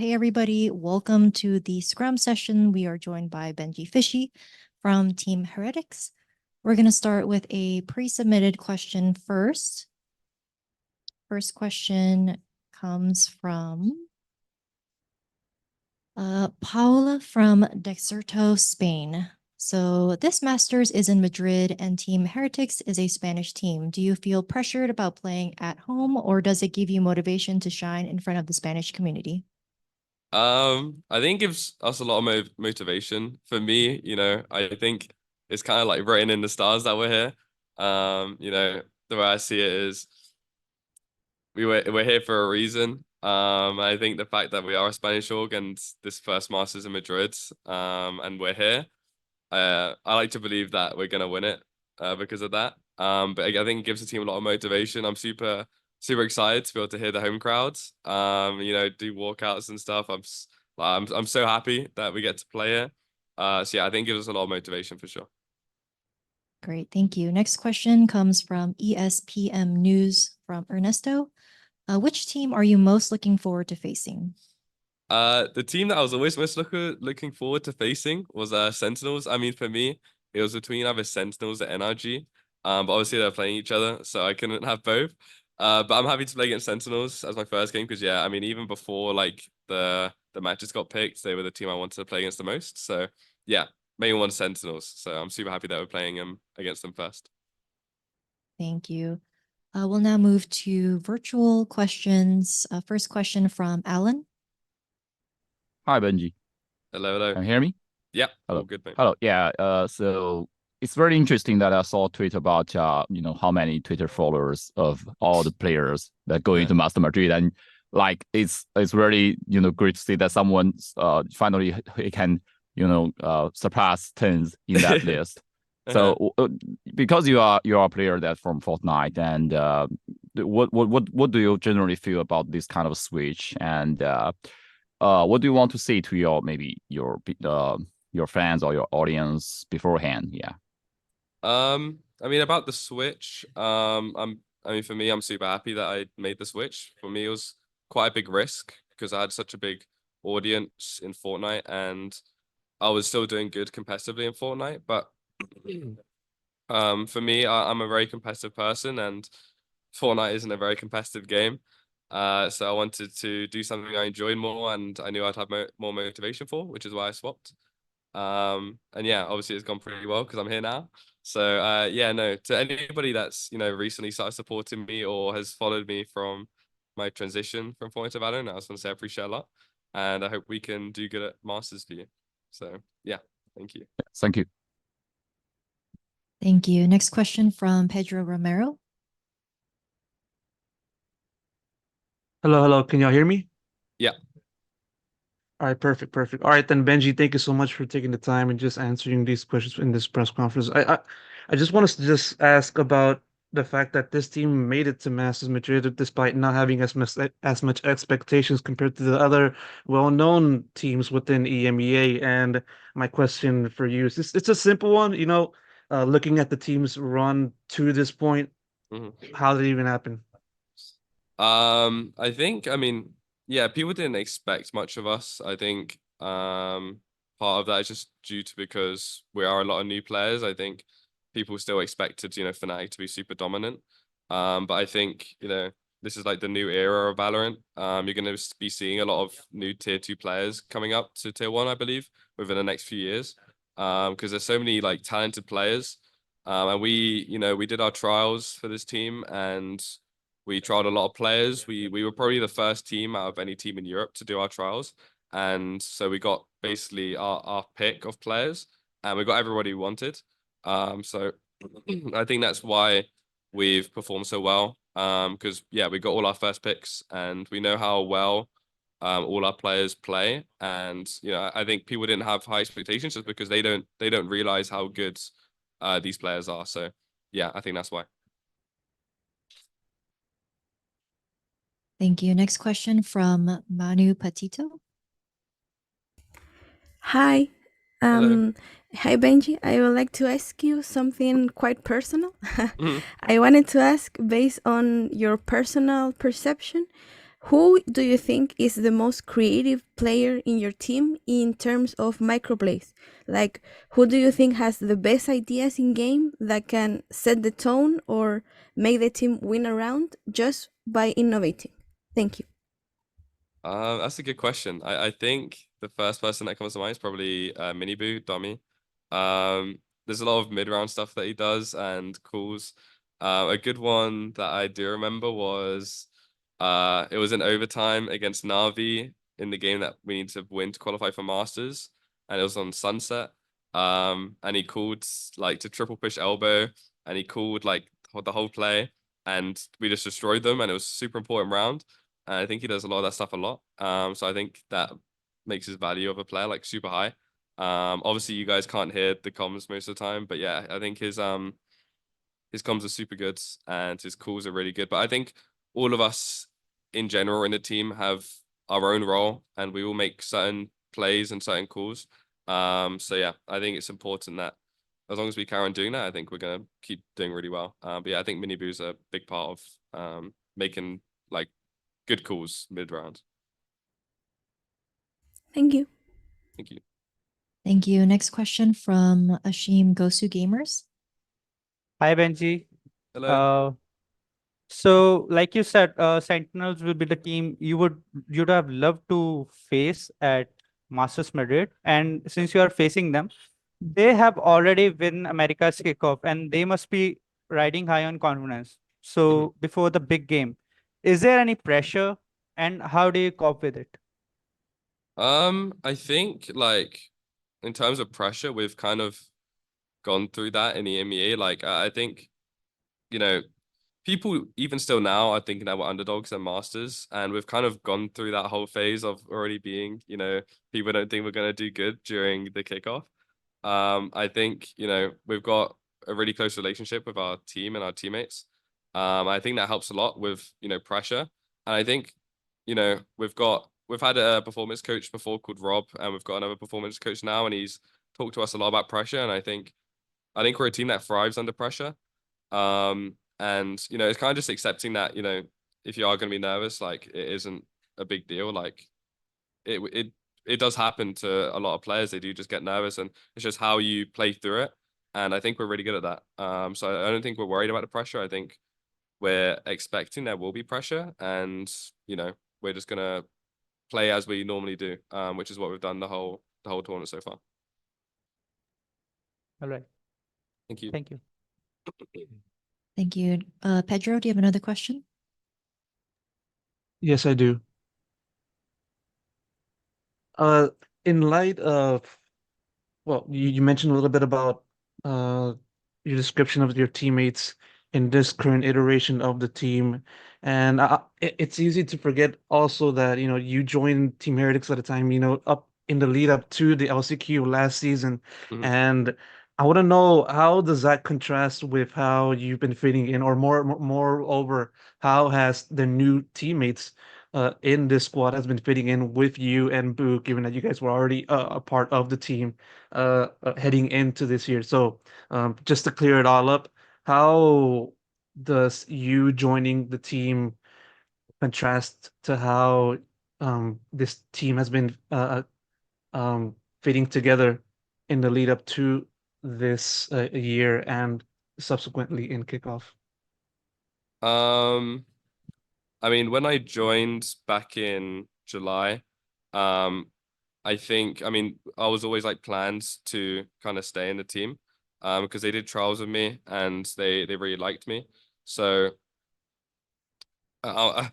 Hey everybody, welcome to the Scrum session. We are joined by benjyfishy from Team Heretics. We're going to start with a pre-submitted question first. First question comes from Paula from Deserto, Spain. So this Masters is in Madrid and Team Heretics is a Spanish team. Do you feel pressured about playing at home, or does it give you motivation to shine in front of the Spanish community? I think it gives us a lot of motivation. For me, I think it's kind of like written in the stars that we're here. The way I see it is we're here for a reason. I think the fact that we are a Spanish org and this first Masters in Madrid, and we're here, I like to believe that we're gonna win it, because of that. But I think it gives the team a lot of motivation. I'm super excited to be able to hear the home crowds. Do walkouts and stuff. I'm so happy that we get to play here. So yeah, I think it gives us a lot of motivation for sure. Great, thank you. Next question comes from ESPM News from Ernesto. Which team are you most looking forward to facing? The team that I was always most looking forward to facing was Sentinels. I mean, for me, it was between either Sentinels or NRG. But obviously they're playing each other, so I couldn't have both. But I'm happy to play against Sentinels as my first game because yeah, I mean, even before like the matches got picked, they were the team I wanted to play against the most. So yeah, main one Sentinels. So I'm super happy that we're playing against them first. Thank you. We'll now move to virtual questions. First question from Alan. Hi, Benji. Hello, hello. Can you hear me? Yeah, Hello. all good, mate. Hello. Yeah. So it's very interesting that I saw a tweet about how many Twitter followers of all the players that go into Master Madrid, and like it's really great to see that someone finally he can surpass tens in that list. So because you are a player that's from Fortnite, and what do you generally feel about this kind of switch, and what do you want to say to your fans or your audience beforehand? Yeah. I mean about the Switch, I mean for me, I'm super happy that I made the Switch. For me, it was quite a big risk because I had such a big audience in Fortnite and I was still doing good competitively in Fortnite. But for me, I'm a very competitive person and Fortnite isn't a very competitive game. So I wanted to do something I enjoyed more and I knew I'd have more motivation for, which is why I swapped. And yeah, obviously it's gone pretty well because I'm here now. So yeah, no, to anybody that's recently started supporting me or has followed me from my transition from Fortnite to Valorant, I just want to say I appreciate a lot, and I hope we can do good at Masters for you. So yeah, thank you. Thank you. Thank you. Next question from Pedro Romero. Hello, hello. Can y'all hear me? Yeah. All right, perfect, perfect. All right, then Benji, thank you so much for taking the time and just answering these questions in this press conference. I just want to just ask about the fact that this team made it to Masters Madrid despite not having as much expectations compared to the other well-known teams within EMEA. And my question for you is it's a simple one, looking at the team's run to this point, how did it even happen? I mean, yeah, people didn't expect much of us. I think part of that is just due to because we are a lot of new players. I think people still expected, Fnatic to be super dominant. But I think, this is like the new era of Valorant. You're gonna be seeing a lot of new tier 2 players coming up to tier 1, I believe, within the next few years. Because there's so many like talented players. And we did our trials for this team and we tried a lot of players. We were probably the first team out of any team in Europe to do our trials. And so we got basically our pick of players and we got everybody we wanted. So I think that's why we've performed so well. Because yeah, we got all our first picks and we know how well all our players play. And I think people didn't have high expectations just because they don't realize how good these players are. So yeah, I think that's why. Thank you. Next question from Manu Patito. Hi. Hello. Hi, Benji. I would like to ask you something quite personal. Mhm. I wanted to ask, based on your personal perception, Who do you think is the most creative player in your team in terms of microplays? Like, who do you think has the best ideas in game that can set the tone or make the team win a round just by innovating? Thank you. That's a good question. I think the first person that comes to mind is probably Miniboo, Dummy. There's a lot of mid-round stuff that he does and calls. A good one that I do remember was it was in overtime against Navi in the game that we need to win to qualify for Masters, and it was on Sunset. And he called like to triple push elbow, and he called like the whole play, and we just destroyed them, and it was a super important round. And I think he does a lot of that stuff a lot. So I think that makes his value of a player like super high. Obviously you guys can't hear the comms most of the time, but yeah, I think his comms are super good and his calls are really good. But I think all of us in general in the team have our own role and we all make certain plays and certain calls. So yeah, I think it's important that as long as we carry on doing that, I think we're gonna keep doing really well. But yeah, I think Miniboo's a big part of making like good calls mid-round. Thank you. Thank you. Thank you. Next question from Ashim Gosu Gamers. Hi, Benji. Hello. So like you said, Sentinels will be the team you'd have loved to face at Masters Madrid. And since you are facing them, they have already won America's kickoff and they must be riding high on confidence. So before the big game, is there any pressure and how do you cope with it? I think like in terms of pressure, we've kind of gone through that in the MEA. Like I think, you know, people even still now are thinking that we're underdogs and masters, and we've kind of gone through that whole phase of already being, people don't think we're gonna do good during the kickoff. I think, we've got a really close relationship with our team and our teammates. I think that helps a lot with, pressure. And I think, we've had a performance coach before called Rob, and we've got another performance coach now, and he's talked to us a lot about pressure. And I think we're a team that thrives under pressure. And it's kind of just accepting that, if you are going to be nervous, like it isn't a big deal. Like it does happen to a lot of players. They do just get nervous, and it's just how you play through it. And I think we're really good at that. So I don't think we're worried about the pressure. I think we're expecting there will be pressure, and we're just gonna play as we normally do, which is what we've done the whole tournament so far. All right. Thank you. Thank you. Thank you. Pedro, do you have another question? Yes, I do. In light of, well, you mentioned a little bit about your description of your teammates in this current iteration of the team, and it's easy to forget also that you joined Team Heretics at a time up in the lead up to the LCQ last season, and I want to know how does that contrast with how you've been fitting in, or moreover, how has the new teammates in this squad has been fitting in with you and Boo, given that you guys were already a part of the team heading into this year. So just to clear it all up, how does you joining the team contrast to how this team has been fitting together in the lead up to this year and subsequently in kickoff? I mean, when I joined back in July, I think, I was always like planned to kind of stay in the team, because they did trials with me and they really liked me. So I'm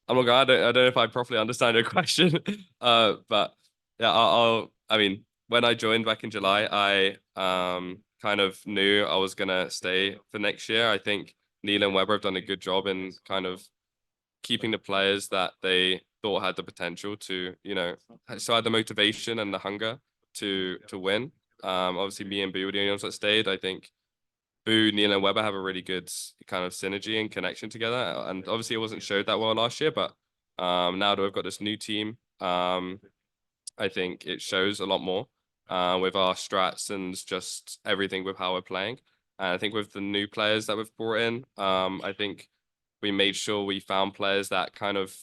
not gonna, I don't know if I properly understand your question. But yeah, when I joined back in July, I kind of knew I was gonna stay for next year. I think Neil and Weber have done a good job in kind of keeping the players that they thought had the potential to, so had the motivation and the hunger to win. Obviously me and Boo were the only ones that stayed. I think Boo, Neil, and Weber have a really good kind of synergy and connection together. And obviously it wasn't showed that well last year, but now that we've got this new team, I think it shows a lot more with our strats and just everything with how we're playing. And I think with the new players that we've brought in, I think we made sure we found players that kind of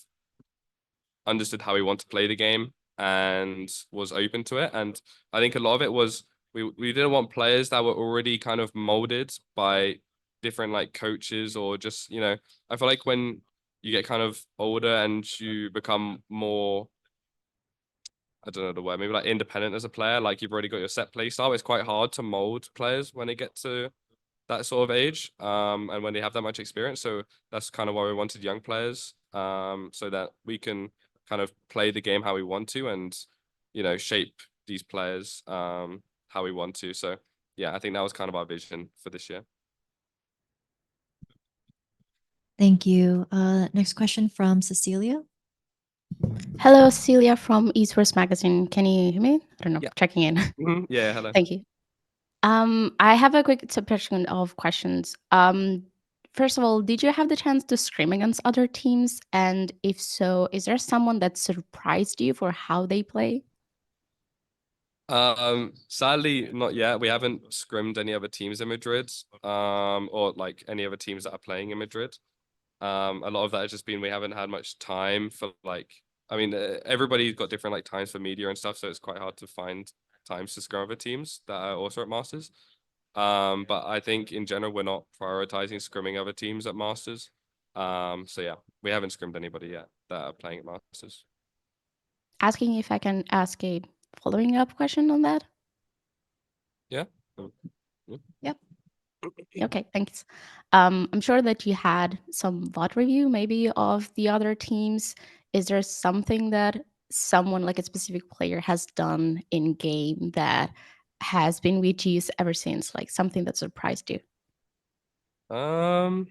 understood how we want to play the game and was open to it. And I think a lot of it was we didn't want players that were already kind of molded by different like coaches, or just, you know, I feel like when you get kind of older and you become more, I don't know the word, maybe like independent as a player, like you've already got your set play style, it's quite hard to mold players when they get to that sort of age, and when they have that much experience. So that's kind of why we wanted young players, so that we can kind of play the game how we want to, and, you know, shape these players how we want to. So yeah, I think that was kind of our vision for this year. Thank you. Next question from Cecilia. Hello, Celia from Esports Magazine. Can you hear me? I don't know, Yeah. checking in. Yeah, hello. Thank you. I have a quick section of questions. First of all, did you have the chance to scrim against other teams? And if so, is there someone that surprised you for how they play? Sadly, not yet. We haven't scrimmed any other teams in Madrid, or like any other teams that are playing in Madrid. A lot of that has just been we haven't had much time for, like, I mean, everybody's got different like times for media and stuff, so it's quite hard to find times to scrim other teams that are also at Masters. But I think in general we're not prioritizing scrimming other teams at Masters. So yeah, we haven't scrimmed anybody yet that are playing at Masters. Asking if I can ask a following up question on that. Yeah. Yep. Okay, thanks. I'm sure that you had some VOD review maybe of the other teams. Is there something that someone, like a specific player, has done in game that has been with you ever since, like something that surprised you? Not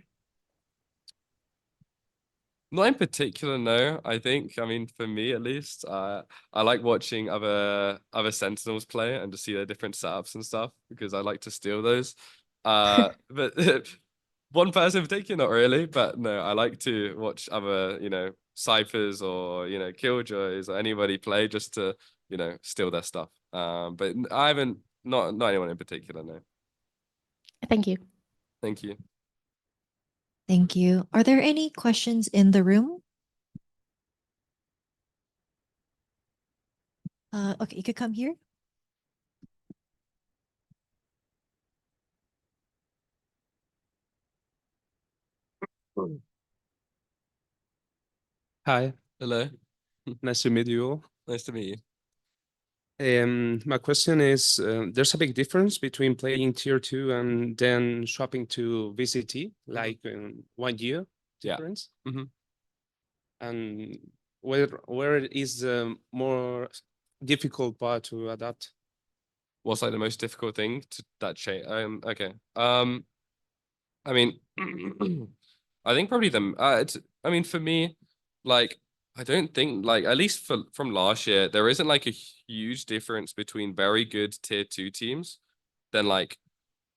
in particular, no. I think, I mean, for me at least, I like watching other Sentinels play and to see their different setups and stuff, because I like to steal those. But one person in particular, not really, but no, I like to watch other, you know, Cyphers or, you know, Killjoys or anybody play just to, you know, steal their stuff. But I haven't, not anyone in particular, no. Thank you. Thank you. Thank you. Are there any questions in the room? Okay, you could come here. Hi, Hello. nice to meet you all. Nice to meet you. My question is, there's a big difference between playing tier 2 and then swapping to VCT, like 1 year Yeah. difference. Mhm. And where is the more difficult part to adapt? What's like the most difficult thing to that change? Okay. I mean, I think probably I mean, for me, like, I don't think, like, at least from last year, there isn't like a huge difference between very good tier 2 teams than like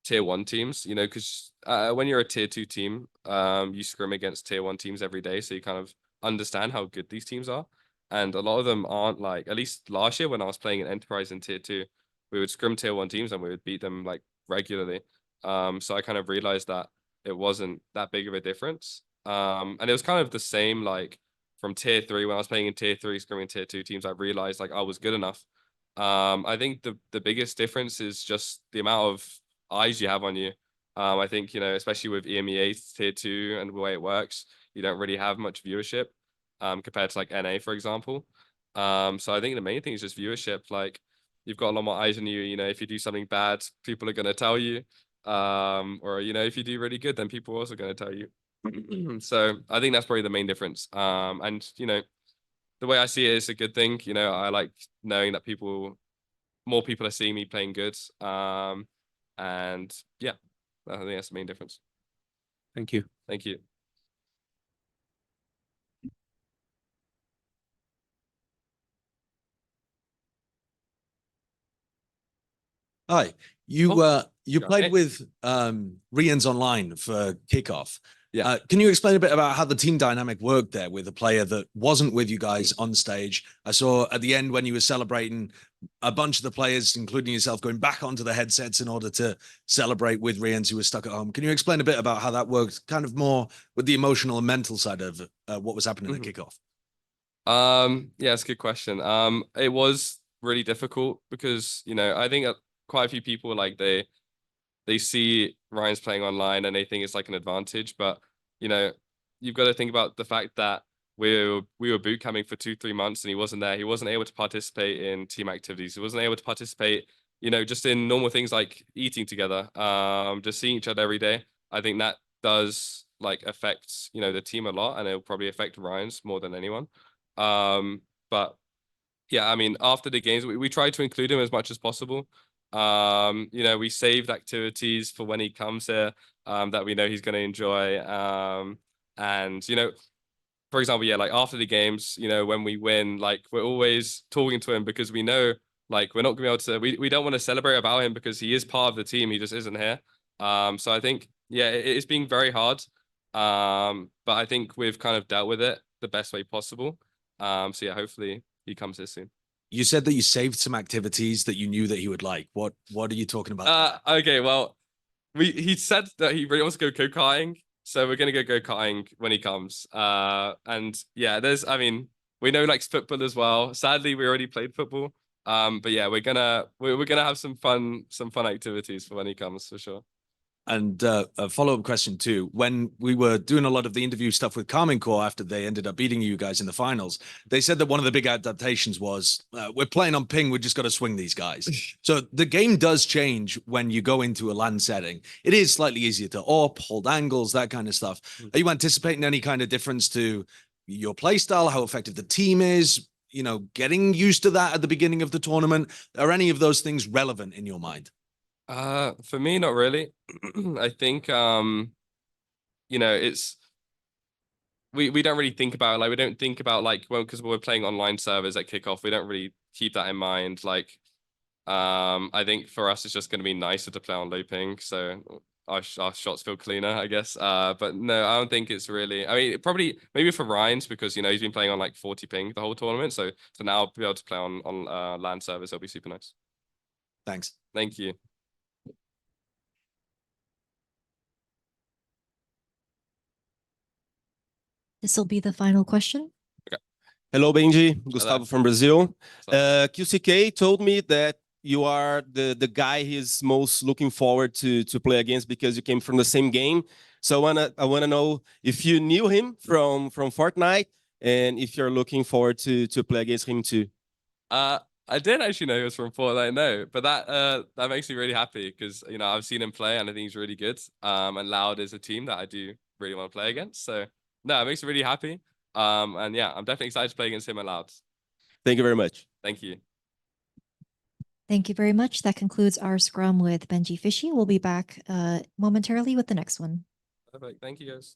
tier 1 teams, you know, because when you're a tier 2 team, you scrim against tier 1 teams every day, so you kind of understand how good these teams are. And a lot of them aren't, like, at least last year when I was playing an Enterprise in tier 2, we would scrim tier 1 teams and we would beat them like regularly. So I kind of realized that it wasn't that big of a difference. And it was kind of the same, like, from tier 3 when I was playing in tier 3, scrimming tier 2 teams, I realized like I was good enough. I think the biggest difference is just the amount of eyes you have on you. I think, you know, especially with EMEA tier 2 and the way it works, you don't really have much viewership compared to like NA, for example. So I think the main thing is just viewership. Like, you've got a lot more eyes on you. You know, if you do something bad, people are going to tell you. Or, you know, if you do really good, then people are also going to tell you. So I think that's probably the main difference. And, you know, the way I see it is a good thing. You know, I like knowing that more people are seeing me playing good. And yeah, I think that's the main difference. Thank you. Thank you. Hi, you Hey. played with Rians Online for kickoff. Yeah. Can you explain a bit about how the team dynamic worked there with a player that wasn't with you guys on stage? I saw at the end when you were celebrating, a bunch of the players, including yourself, going back onto the headsets in order to celebrate with Rians who were stuck at home. Can you explain a bit about how that worked, kind of more with the emotional and mental side of what was happening at kickoff? Yeah, it's a good question. It was really difficult because, you know, I think quite a few people like they see Ryan's playing online and they think it's like an advantage, but you know, you've got to think about the fact that we were boot camping for 2-3 months and he wasn't there. He wasn't able to participate in team activities. He wasn't able to participate, you know, just in normal things like eating together, just seeing each other every day. I think that does like affect, you know, the team a lot, and it'll probably affect Ryan's more than anyone. But yeah, I mean, after the games, we try to include him as much as possible. You know, we saved activities for when he comes here, that we know he's going to enjoy. And, you know, for example, yeah, like after the games, you know, when we win, like we're always talking to him because we know like we're not gonna be able to, we don't want to celebrate about him because he is part of the team. He just isn't here. So I think, yeah, it's been very hard. But I think we've kind of dealt with it the best way possible. So yeah, hopefully he comes here soon. You said that you saved some activities that you knew that he would like. What are you talking about? Okay, well, he said that he really wants to go go-karting, so we're gonna go go-karting when he comes. And yeah, I mean, we know he likes football as well. Sadly, we already played football. But yeah, we're gonna have some fun activities for when he comes for sure. And a follow-up question too. When we were doing a lot of the interview stuff with Carmine Corps after they ended up beating you guys in the finals, they said that one of the big adaptations was we're playing on ping. We just got to swing these guys. So the game does change when you go into a LAN setting. It is slightly easier to AWP, hold angles, that kind of stuff. Are you anticipating any kind of difference to your play style, how effective the team is? You know, getting used to that at the beginning of the tournament. Are any of those things relevant in your mind? For me, not really. I think you know, we don't really think about, like, we don't think about like, well, because we're playing online servers at kickoff, we don't really keep that in mind. Like, I think for us it's just going to be nicer to play on low ping, so our shots feel cleaner, I guess. But no, I don't think it's really, I mean, probably maybe for Ryan's, because you know he's been playing on like 40 ping the whole tournament, so now I'll be able to play on LAN servers. It'll be super nice. Thanks. Thank you. This will be the final question. Hello, Benji. Gustavo from Brazil. QCK told me that you are the guy he's most looking forward to play against because you came from the same game. So I wanna know if you knew him from Fortnite and if you're looking forward to play against him too. I did actually know he was from Fortnite, no, but that makes me really happy because, you know, I've seen him play and I think he's really good. And Loud is a team that I do really want to play against. So no, it makes me really happy. And yeah, I'm definitely excited to play against him and Loud. Thank you very much. Thank you. Thank you very much. That concludes our scrum with benjyfishy. We'll be back momentarily with the next one. Perfect. Thank you, guys.